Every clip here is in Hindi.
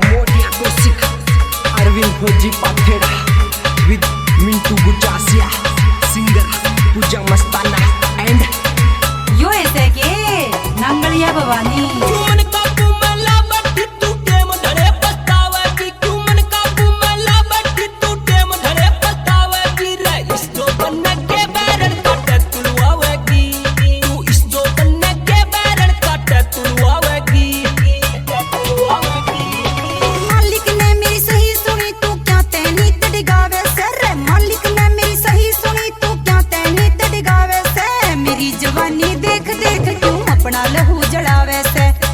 मोठ्या कोसिक अरविंद भोजी पाथेड़ा विद मिंटू गुचासिया सिंगर पूजा मस्ताना एंड यो ऐसे के नांगलिया भवानी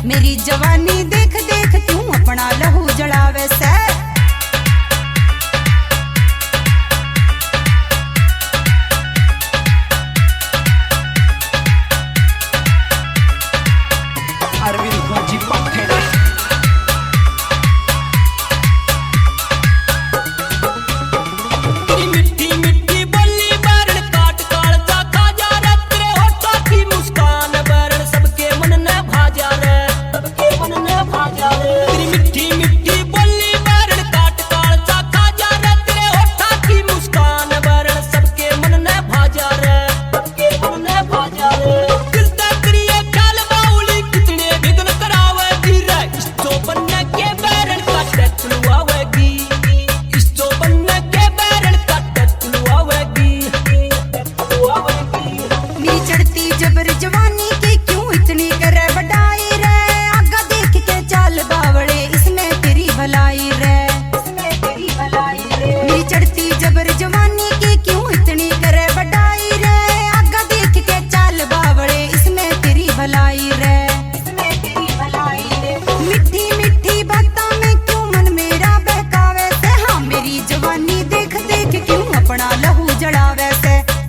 मेरी जवानी देख देख क्यों अपना लहू जलावे से। अरविंद भोजी पाथेड़ा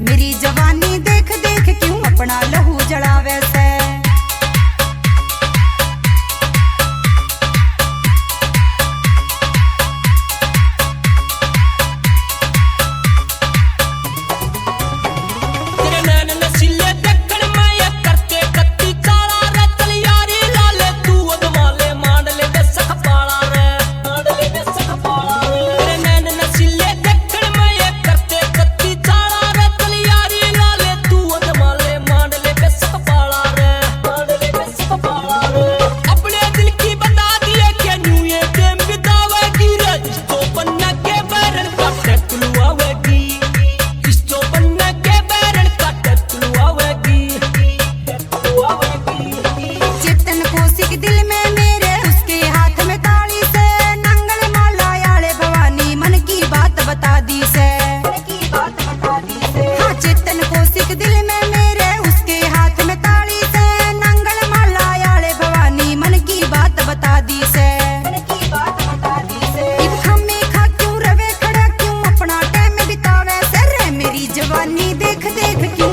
मेरी जवानी देख देख क्यों अपना लहू जलावे से। जवानी देख देख क्यों